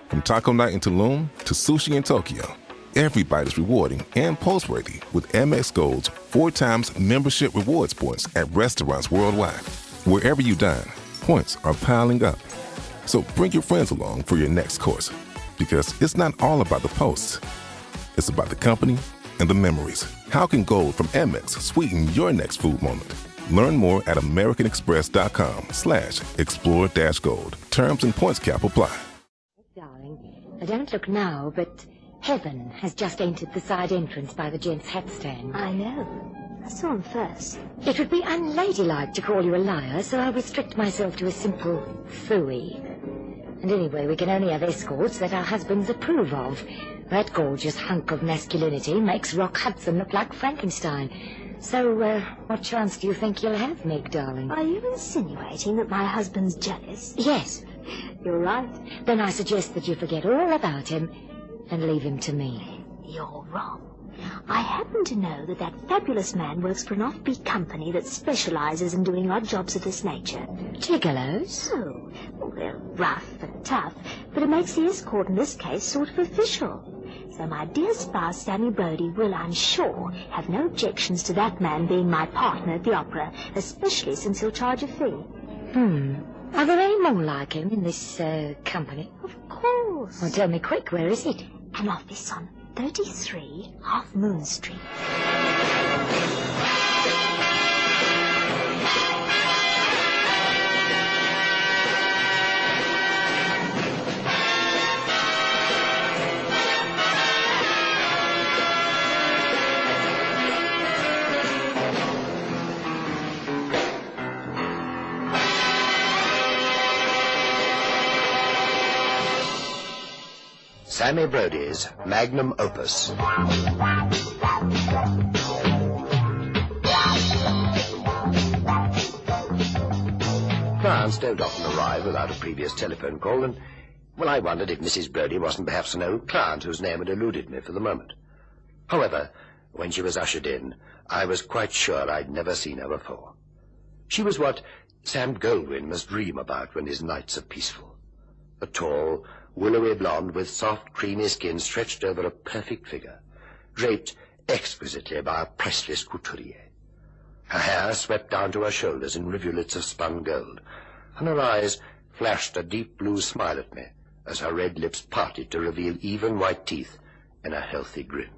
From taco night in Tulum to sushi in Tokyo, every bite is rewarding and post-worthy with Amex Gold's 4 times membership rewards points at restaurants worldwide. Wherever you dine, points are piling up. So bring your friends along for your next course, because it's not all about the posts. It's about the company and the memories. How can gold from Amex sweeten your next food moment? Learn more at americanexpress.com/explore-gold. Terms and points cap apply. Darling, I don't look now, but Heaven has just entered the side entrance by the gents' hat stand. I know. I saw him first. It would be unladylike to call you a liar, so I'll restrict myself to a simple phooey. And anyway, we can only have escorts that our husbands approve of. That gorgeous hunk of masculinity makes Rock Hudson look like Frankenstein. So, what chance do you think you'll have, Meg, darling? Are you insinuating that my husband's jealous? Yes. You're right. Then I suggest that you forget all about him and leave him to me. You're wrong. I happen to know that fabulous man works for an offbeat company that specializes in doing odd jobs of this nature. Gigolos? Oh, well, they're rough and tough, but it makes the escort in this case sort of official. So my dear spouse, Sammy Brodie, will, I'm sure, have no objections to that man being my partner at the opera, especially since he'll charge a fee. Are there any more like him in this, company? Of course. Well, tell me quick, where is it? An office on 33 Half Moon Street. Sammy Brodie's Magnum Opus. Clients don't often arrive without a previous telephone call, and, well, I wondered if Mrs. Brodie wasn't perhaps an old client whose name had eluded me for the moment. However, when she was ushered in, I was quite sure I'd never seen her before. She was what Sam Goldwyn must dream about when his nights are peaceful. A tall, willowy blonde with soft, creamy skin stretched over a perfect figure, draped exquisitely by a priceless couturier. Her hair swept down to her shoulders in rivulets of spun gold, and her eyes flashed a deep blue smile at me as her red lips parted to reveal even white teeth and a healthy grin.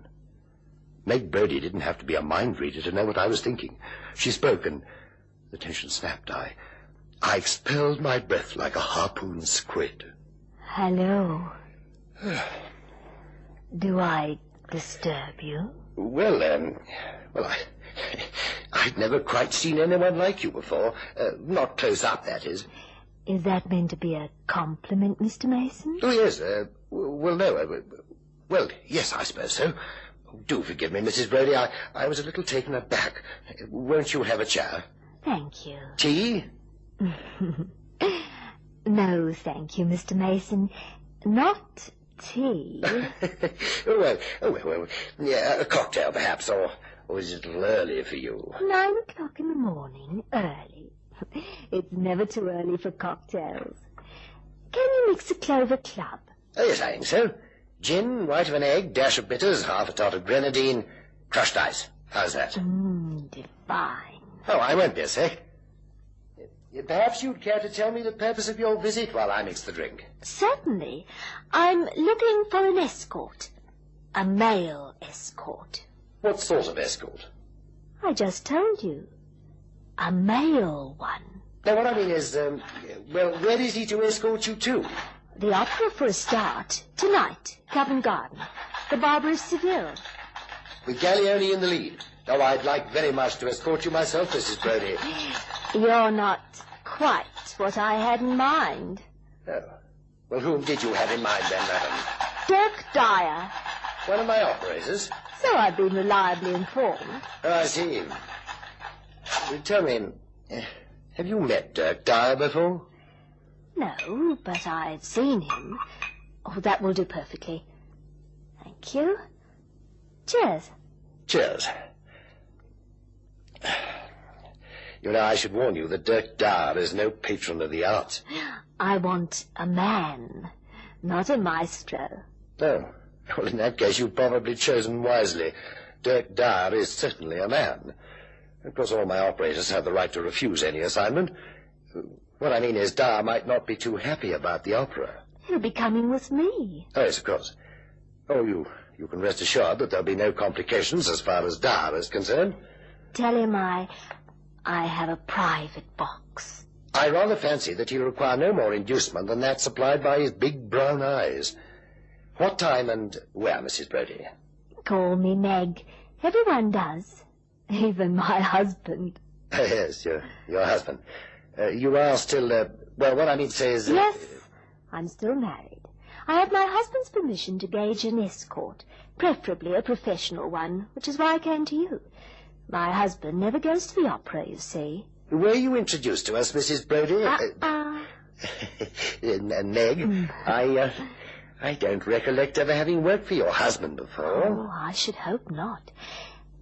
Meg Brodie didn't have to be a mind reader to know what I was thinking. She spoke, and the tension snapped. I expelled my breath like a harpooned squid. Hello. Do I disturb you? Well, I'd never quite seen anyone like you before. Not close up, that is. Is that meant to be a compliment, Mr. Mason? Oh, yes. Well, no. Well, yes, I suppose so. Do forgive me, Mrs. Brodie. I was a little taken aback. Won't you have a chair? Thank you. Tea? No, thank you, Mr. Mason. Not tea. well, yeah, a cocktail, perhaps, or is it a little early for you? 9 o'clock in the morning, early. It's never too early for cocktails. Can you mix a clover club? Oh, yes, I think so. Gin, white of an egg, dash of bitters, half a tot of grenadine, crushed ice. How's that? Divine. Oh, I won't be a sec. Perhaps you'd care to tell me the purpose of your visit while I mix the drink. Certainly. I'm looking for an escort. A male escort. What sort of escort? I just told you. A male one. Now, what I mean is, well, where is he to escort you to? The opera for a start. Tonight, Covent Garden. The Barber of Seville. With Gallioni in the lead. Oh, I'd like very much to escort you myself, Mrs. Brodie. You're not quite what I had in mind. Oh. Well, whom did you have in mind then, madam? Dirk Dyer. One of my operators? So I've been reliably informed. Oh, I see. Tell me, have you met Dirk Dyer before? No, but I've seen him. Oh, that will do perfectly. Thank you. Cheers. Cheers. You know, I should warn you that Dirk Dyer is no patron of the arts. I want a man. not a maestro. Oh, well, in that case, you've probably chosen wisely. Dirk Dyer is certainly a man. Of course, all my operators have the right to refuse any assignment. What I mean is, Dyer might not be too happy about the opera. He'll be coming with me. Oh, yes, of course. Oh, you can rest assured that there'll be no complications as far as Dyer is concerned. Tell him I have a private box. I rather fancy that he'll require no more inducement than that supplied by his big brown eyes. What time and where, Mrs. Brodie? Call me Meg. Everyone does. Even my husband. Yes, your husband. You are still, well, what I mean to say is... Yes, I'm still married. I have my husband's permission to gauge an escort, preferably a professional one, which is why I came to you. My husband never goes to the opera, you see. Were you introduced to us, Mrs. Brodie? Meg, I don't recollect ever having worked for your husband before. Oh, I should hope not.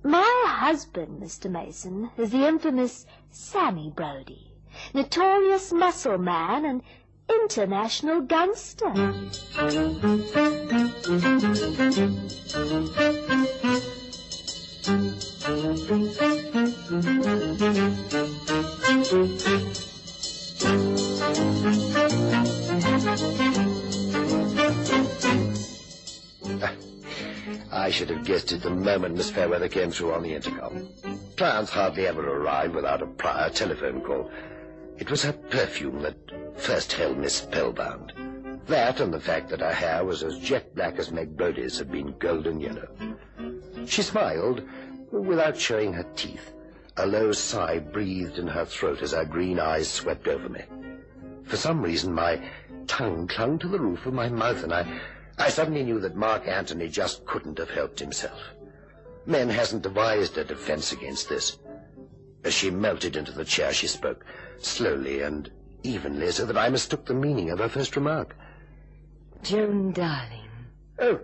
My husband, Mr. Mason, is the infamous Sammy Brodie, notorious muscle man and international gangster. I should have guessed it the moment Miss Fairweather came through on the intercom. Clients hardly ever arrive without a prior telephone call. It was her perfume that first held Miss spellbound. That and the fact that her hair was as jet black as Meg Brodie's had been golden yellow. She smiled without showing her teeth. A low sigh breathed in her throat as her green eyes swept over me. For some reason, my tongue clung to the roof of my mouth, and I suddenly knew that Mark Antony just couldn't have helped himself. Men hasn't devised a defense against this. As she melted into the chair, she spoke slowly and evenly, so that I mistook the meaning of her first remark. Joan Darling. Oh,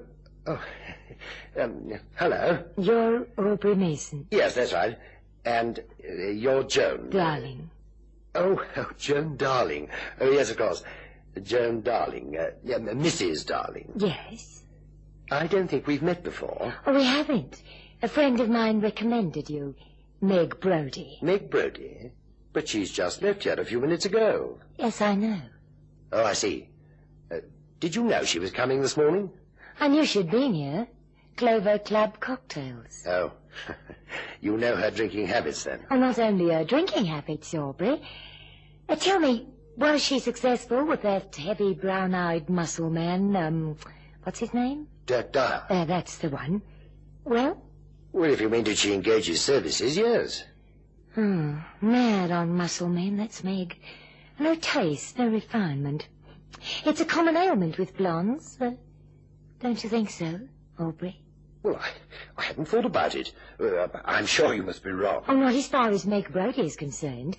hello. You're Aubrey Mason. Yes, that's right. And you're Joan. Darling. Oh, Joan Darling. Oh, yes, of course. Joan Darling. Mrs. Darling. Yes. I don't think we've met before. Oh, we haven't. A friend of mine recommended you, Meg Brodie. Meg Brodie? But she's just left here a few minutes ago. Yes, I know. Oh, I see. Did you know she was coming this morning? I knew she'd been here. Clover Club cocktails. Oh, you know her drinking habits, then? Oh, not only her drinking habits, Aubrey. Tell me, was she successful with that heavy brown-eyed muscle man, what's his name? Dirk Dyer. That's the one. Well? Well, if you mean did she engage his services, yes. Mad on muscle men, that's Meg. No taste, no refinement. It's a common ailment with blondes. Don't you think so, Aubrey? Well, I hadn't thought about it. I'm sure you must be wrong. Oh, not as far as Meg Brodie is concerned.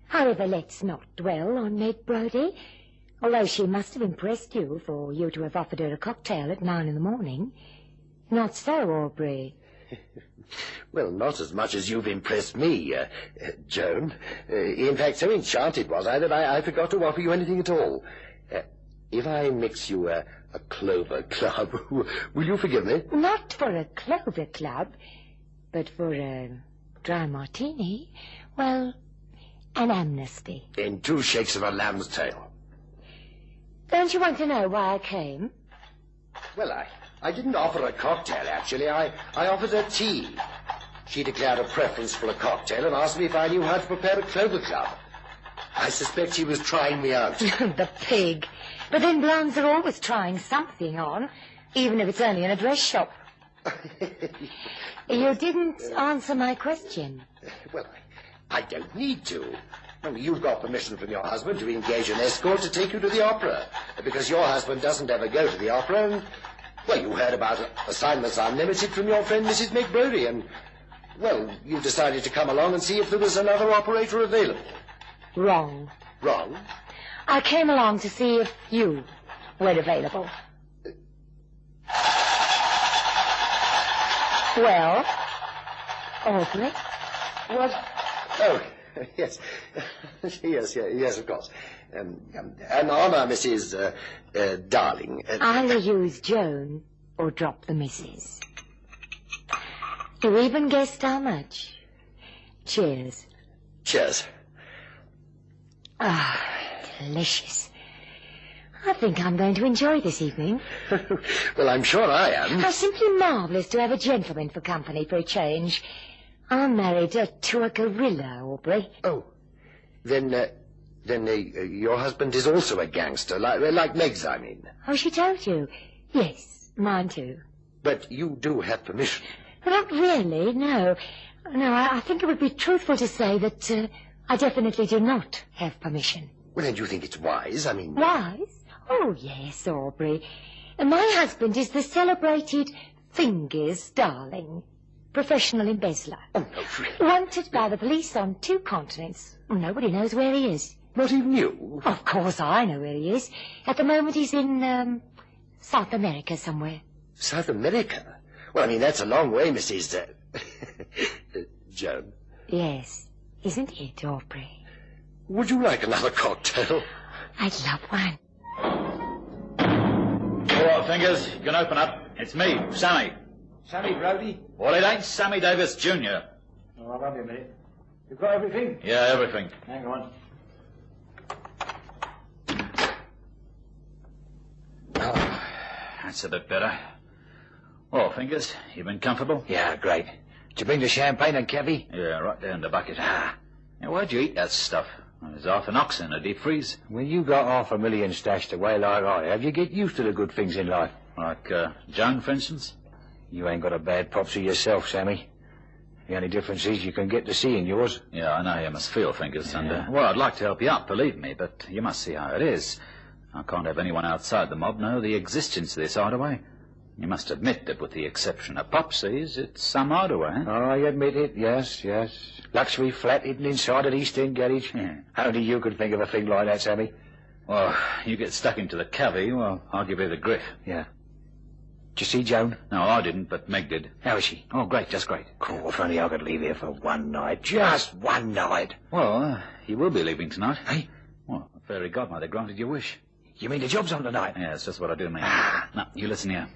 However, let's not dwell on Meg Brodie. Although she must have impressed you for you to have offered her a cocktail at 9 a.m. Not so, Aubrey. Well, not as much as you've impressed me, Joan. In fact, so enchanted was I that I forgot to offer you anything at all. If I mix you a Clover Club, will you forgive me? Not for a Clover Club, but for a dry martini. Well, an amnesty. In 2 shakes of a lamb's tail. Don't you want to know why I came? Well, I didn't offer a cocktail, actually. I offered her tea. She declared a preference for a cocktail and asked me if I knew how to prepare a Clover Club. I suspect she was trying me out. The pig. But then blondes are always trying something on, even if it's only in a dress shop. You didn't answer my question. Well, I don't need to. I mean, you've got permission from your husband to engage an escort to take you to the opera, because your husband doesn't ever go to the opera, and, well, you heard about assignments unlimited from your friend Mrs. Meg Brodie, and, well, you decided to come along and see if there was another operator available. Wrong. Wrong? I came along to see if you were available. Well, Aubrey? What? Oh, Yes. yes, of course. An honour, Mrs. Darling. Either use Joan or drop the missus. You even guessed how much. Cheers. Cheers. Ah, delicious. I think I'm going to enjoy this evening. Well, I'm sure I am. How simply marvellous to have a gentleman for company for a change. I'm married to a gorilla, Aubrey. Oh, then your husband is also a gangster, like Meg's, I mean. Oh, she told you? Yes, mine too. But you do have permission. Not really, no. No, I think it would be truthful to say that I definitely do not have permission. Well, then you think it's wise, I mean... Wise? Oh, yes, Aubrey. My husband is the celebrated Fingers Darling, professional embezzler. Oh, no, really? Wanted by the police on 2 continents. Nobody knows where he is. Not even you? Of course I know where he is. At the moment he's in, South America somewhere. South America? Well, I mean, that's a long way, Mrs. Joan. Yes, isn't it, Aubrey? Would you like another cocktail? I'd love one. All right, Fingers, you can open up. It's me, Sammy. Sammy Brodie? Well, it ain't Sammy Davis, Jr. Oh, I'll have you a minute. You've got everything? Yeah, everything. Hang on. Oh, that's a bit better. Well, Fingers, you been comfortable? Yeah, great. Did you bring the champagne and Kevy? Yeah, right there in the bucket. Now, where'd you eat that stuff? There's half an ox in a deep freeze. When you got $500,000 stashed away like I have, you get used to the good things in life. Like, Joan, for instance? You ain't got a bad popsy yourself, Sammy. The only difference is you can get to seeing yours. Yeah, I know how you must feel, Fingers. And, well, I'd like to help you out, believe me, but you must see how it is. I can't have anyone outside the mob know the existence of this hideaway. You must admit that with the exception of Popsy's, it's some hideaway. I admit it, yes. Luxury flat hidden inside an East End garage. Yeah. Only you could think of a thing like that, Sammy. Well, you get stuck into the cavvy, well, I'll give you the griff. Yeah. Did you see Joan? No, I didn't, but Meg did. How is she? Oh, great, just great. Cool, if only I could leave here for one night. Just one night. Well, you will be leaving tonight. Hey? Well, the fairy godmother granted your wish. You mean the job's on tonight? Yeah, it's just what I do, mate. Now, you listen here.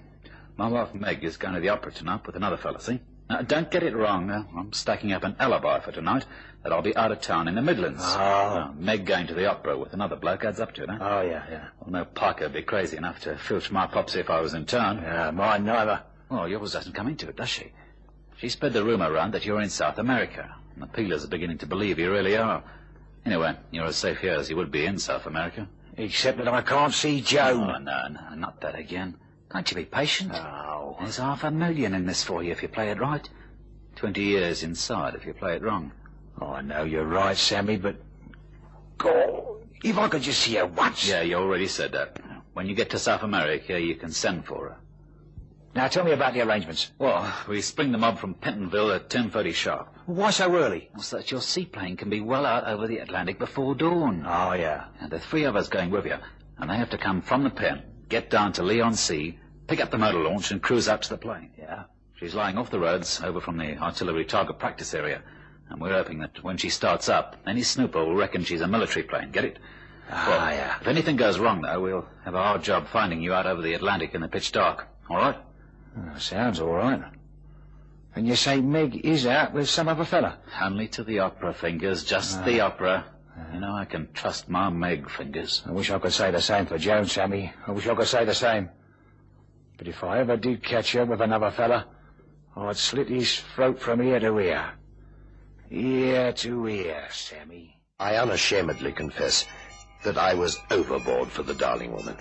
My wife Meg is going to the opera tonight with another fella, see? Now, don't get it wrong. I'm stacking up an alibi for tonight that I'll be out of town in the Midlands. Oh. Meg going to the opera with another bloke adds up to it, huh? Oh, yeah. Well, no Parker'd be crazy enough to filch my popsy if I was in town. Yeah, mine neither. Oh, yours doesn't come into it, does she? She spread the rumour around that you're in South America, and the peelers are beginning to believe you really are. Anyway, you're as safe here as you would be in South America. Except that I can't see Joan. Oh, no, not that again. Can't you be patient? Oh. There's $500,000 in this for you if you play it right. 20 years inside if you play it wrong. Oh, I know you're right, Sammy, but... God, if I could just see her once. Yeah, you already said that. When you get to South America, you can send for her. Now, tell me about the arrangements. Well, we spring the mob from Pentonville at 10:30 sharp. Why so early? So that your seaplane can be well out over the Atlantic before dawn. Oh, yeah. And there are 3 of us going with you, and they have to come from the pen, get down to Leon Sea, pick up the motor launch, and cruise out to the plane. Yeah? She's lying off the roads over from the artillery target practice area, and we're hoping that when she starts up, any snooper will reckon she's a military plane. Get it? Ah, yeah. If anything goes wrong, though, we'll have a hard job finding you out over the Atlantic in the pitch dark. All right? Sounds all right. And you say Meg is out with some other fella? Only to the opera, Fingers. Just the opera. You know, I can trust my Meg, Fingers. I wish I could say the same for Joan, Sammy. I wish I could say the same. But if I ever did catch her with another fella, I'd slit his throat from ear to ear. Ear to ear, Sammy. I unashamedly confess that I was overboard for the Darling woman.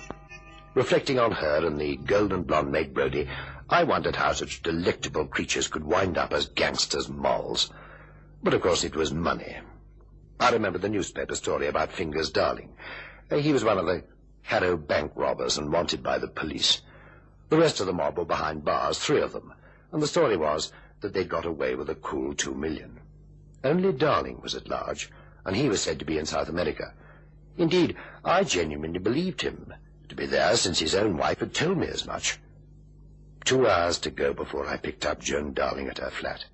Reflecting on her and the golden blonde Meg Brodie, I wondered how such delectable creatures could wind up as gangsters' moles. But of course it was money. I remember the newspaper story about Fingers Darling. He was one of the Harrow bank robbers and wanted by the police. The rest of the mob were behind bars, 3 of them, and the story was that they'd got away with a cool $2 million. Only Darling was at large, and he was said to be in South America. Indeed, I genuinely believed him to be there, since his own wife had told me as much. 2 hours to go before I picked up Joan Darling at her flat.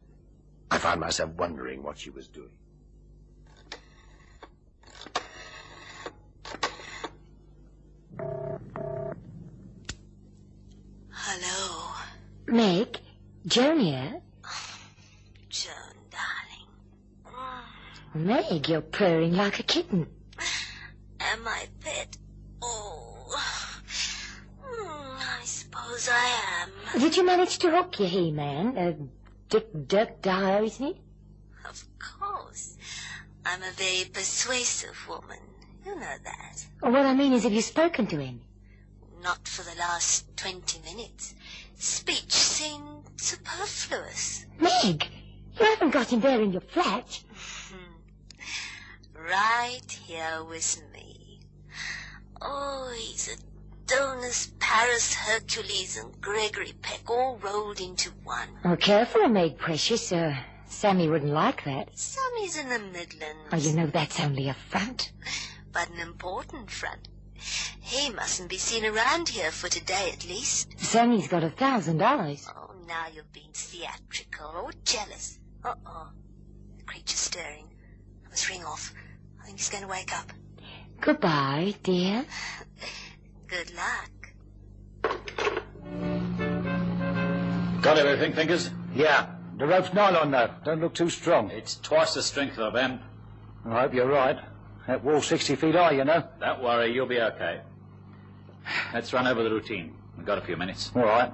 I found myself wondering what she was doing. Meg, Joan here. Joan Darling. Meg, you're purring like a kitten. Am I pet? Oh, I suppose I am. Did you manage to hook your He-Man? Dirk Dyer, isn't it? Of course. I'm a very persuasive woman. You know that. What I mean is, have you spoken to him? Not for the last 20 minutes. Speech seemed superfluous. Meg, you haven't got him there in your flat. Right here with me. Oh, he's Adonis, Paris, Hercules, and Gregory Peck all rolled into one. Oh, careful, Meg, precious. Sammy wouldn't like that. Sammy's in the Midlands. Oh, you know that's only a front. But an important front. He mustn't be seen around here for today, at least. Sammy's got $1,000. Oh, now you're being theatrical or jealous. Uh-oh. The creature's stirring. I must ring off. I think he's going to wake up. Goodbye, dear. Good luck. Got everything, Fingers? Yeah. The rope's nylon, though. Don't look too strong. It's twice the strength of them. I hope you're right. That wall's 60 feet high, you know. Don't worry, you'll be okay. Let's run over the routine. We've got a few minutes. All right.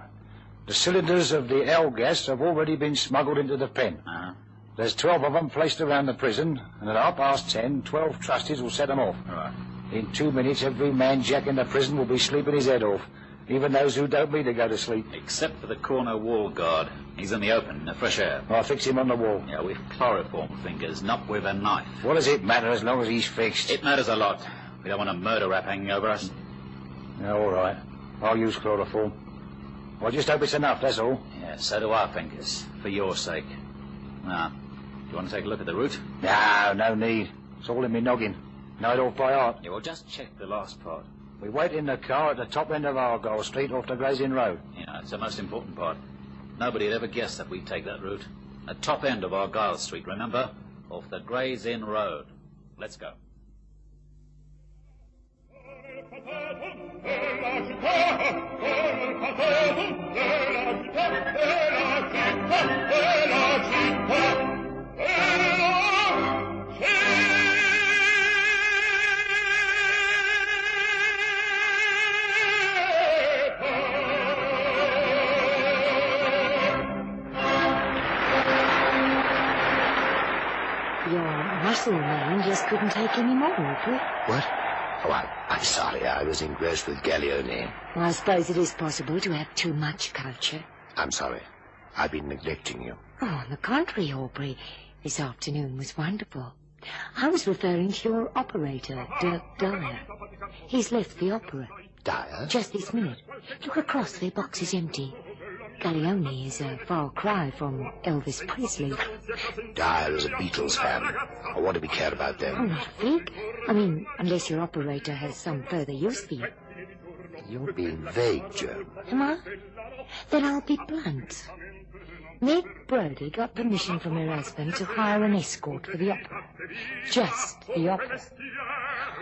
The cylinders of the L gas have already been smuggled into the pen. Uh-huh. There's 12 of them placed around the prison, and at 10:30, 12 trustees will set them off. All right. In 2 minutes, every man jack in the prison will be sleeping his head off, even those who don't mean to go to sleep. Except for the corner wall guard. He's in the open, in the fresh air. I'll fix him on the wall. Yeah, with chloroform, Fingers, not with a knife. What does it matter as long as he's fixed? It matters a lot. We don't want a murder rap hanging over us. Yeah, all right. I'll use chloroform. I just hope it's enough, that's all. Yeah, so do I, Fingers. For your sake. Now, do you want to take a look at the route? No need. It's all in me noggin. Know it off by heart. Yeah, well, just check the last part. We wait in the car at the top end of Argyle Street off the Gray's Inn Road. Yeah, it's the most important part. Nobody'd ever guess that we'd take that route. The top end of Argyle Street, remember? Off the Gray's Inn Road. Let's go. Your muscle man just couldn't take any more, could he? What? Oh, I'm sorry. I was engrossed with Gallione. Well, I suppose it is possible to have too much culture. I'm sorry. I've been neglecting you. Oh, on the contrary, Aubrey. This afternoon was wonderful. I was referring to your operator, Dirk Dyer. He's left the opera. Dyer? Just this minute. Look across, their box is empty. Gallione is a far cry from Elvis Presley. Dyer is a Beatles fan. Or what do we care about Oh, them? not a fig. I mean, unless your operator has some further use for you. You're being vague, Joan. Am I? Then I'll be blunt. Meg Brodie got permission from her husband to hire an escort for the opera. Just the opera.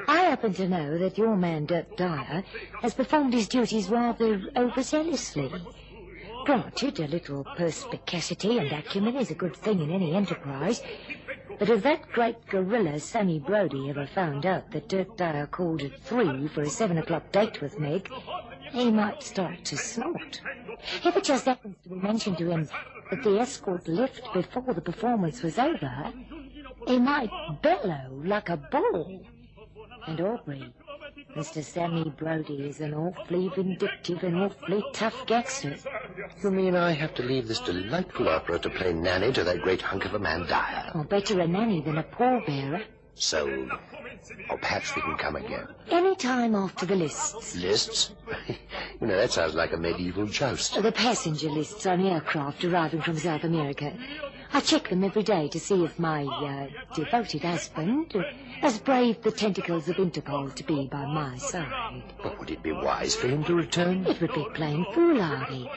I happen to know that your man, Dirk Dyer, has performed his duties rather overzealously. Granted, a little perspicacity and acumen is a good thing in any enterprise, but if that great gorilla Sammy Brodie ever found out that Dirk Dyer called at 3 for a 7 o'clock date with Meg, he might start to snort. If it just happens to be mentioned to him that the escort left before the performance was over, he might bellow like a bull. And Aubrey, Mr. Sammy Brodie is an awfully vindictive and awfully tough gangster. You mean I have to leave this delightful opera to play nanny to that great hunk of a man Dyer? Or better a nanny than a pallbearer. So, or perhaps we can come again. Any time after the lists. Lists? You know, that sounds like a medieval joust. The passenger lists on aircraft arriving from South America. I check them every day to see if my devoted husband has braved the tentacles of Interpol to be by my side. But would it be wise for him to return? It would be plain foolhardy.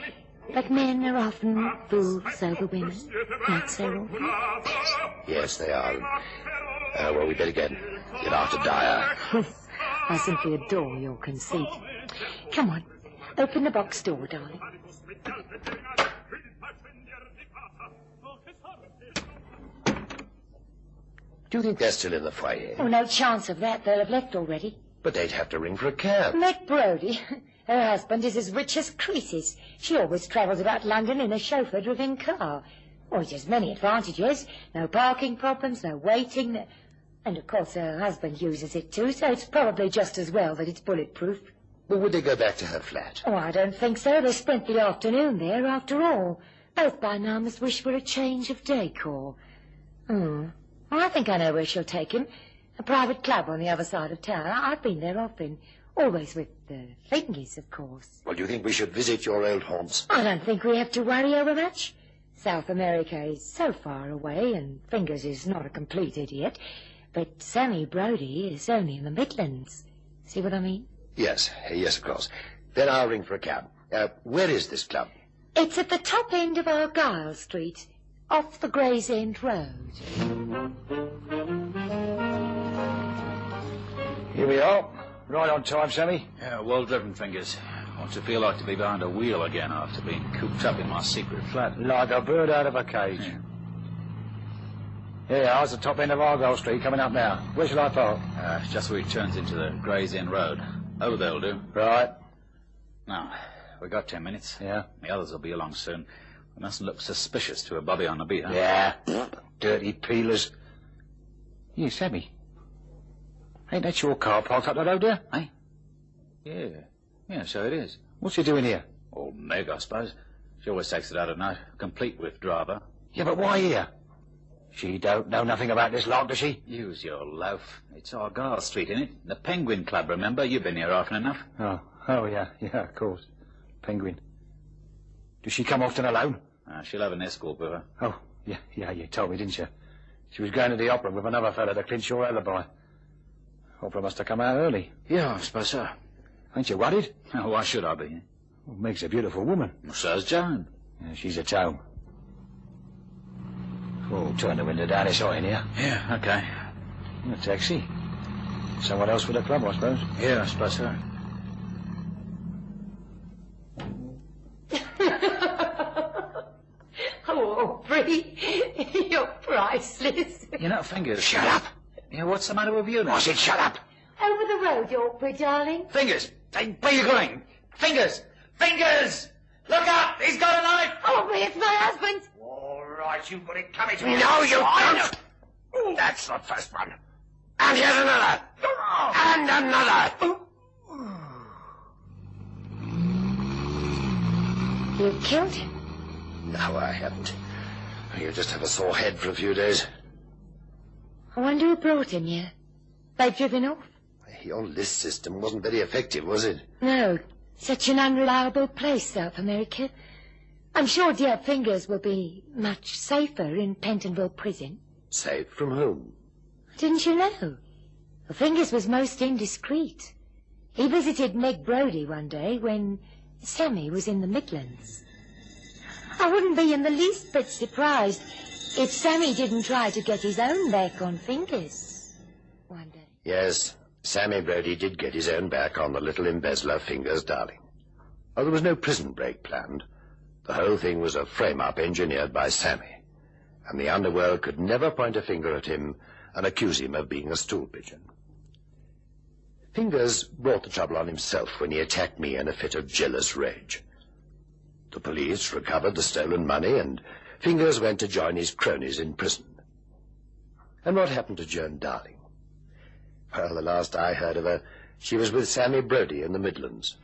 But men are often fools over women. Not so often. Yes, they are. Well, we better get after Dyer. I simply adore your conceit. Come on, open the box door, darling. Do you think they're still in the foyer? Oh, no chance of that. They'll have left already. But they'd have to ring for a cab. Meg Brodie. Her husband is as rich as Croesus. She always travels about London in a chauffeur-driven car. Oh, it has many advantages. No parking problems, no waiting. And, of course, her husband uses it too, so it's probably just as well that it's bulletproof. But would they go back to her flat? Oh, I don't think so. They spent the afternoon there, after all. Both by now must wish for a change of decor. I think I know where she'll take him. A private club on the other side of town. I've been there often. Always with the Fingers, of course. Well, do you think we should visit your old haunts? I don't think we have to worry over much. South America is so far away, and Fingers is not a complete idiot. But Sammy Brodie is only in the Midlands. See what I mean? Yes, of course. Then I'll ring for a cab. Where is this club? It's at the top end of Argyle Street, off the Gray's End Road. Here we are. Right on time, Sammy. Yeah, well driven, Fingers. What's it feel like to be behind a wheel again after being cooped up in my secret flat? Like a bird out of a cage. Yeah, how's the top end of Argyle Street coming up now? Where shall I park? Just where it turns into the Gray's Inn Road. Oh, they'll do. Right. Now, we got 10 minutes. Yeah. The others will be along soon. We mustn't look suspicious to a bobby on the beat, huh? Yeah. Dirty peelers. You, Sammy. Ain't that your car parked up the road there? Eh? Yeah, so it is. What's he doing here? Old Meg, I suppose. She always takes it out at night, complete with driver. Yeah, but why here? She don't know nothing about this lot, does she? Use your loaf. It's Argyle Street, innit? The Penguin Club, remember? You've been here often enough. Oh, yeah, of course. Penguin. Does she come often alone? She'll have an escort with her. Oh, yeah, you told me, didn't you? She was going to the opera with another fella to clinch your alibi. Opera must have come out early. Yeah, I suppose so. Ain't you worried? Oh, why should I be? Well, Meg's a beautiful woman. Well, so's Joan. Yeah, she's at home. Oh, turn the window down, it's hot in here. Yeah, okay. A taxi. Someone else for the club, I suppose. Yeah, I suppose so. Oh, Aubrey, you're priceless. You're not Fingers. Shut up! Yeah, what's the matter with you now? I said shut up! Over the road, Aubrey, darling. Fingers! Hey, where are you going? Fingers! Fingers! Look out! He's got a knife! Aubrey, it's my husband. All right, you've got it coming to me. No, you don't! Ooh, that's the first one. And here's another. And another. You killed him? No, I haven't. You just have a sore head for a few days. I wonder who brought him here. They've driven off? Your list system wasn't very effective, was it? No. Such an unreliable place, South America. I'm sure dear Fingers will be much safer in Pentonville Prison. Safe from whom? Didn't you know? Well, Fingers was most indiscreet. He visited Meg Brodie one day when Sammy was in the Midlands. I wouldn't be in the least bit surprised if Sammy didn't try to get his own back on Fingers one day. Yes, Sammy Brodie did get his own back on the little embezzler Fingers Darling. Oh, there was no prison break planned. The whole thing was a frame-up engineered by Sammy, and the underworld could never point a finger at him and accuse him of being a stool pigeon. Fingers brought the trouble on himself when he attacked me in a fit of jealous rage. The police recovered the stolen money, and Fingers went to join his cronies in prison. And what happened to Joan Darling? Well, the last I heard of her, she was with Sammy Brodie in the Midlands.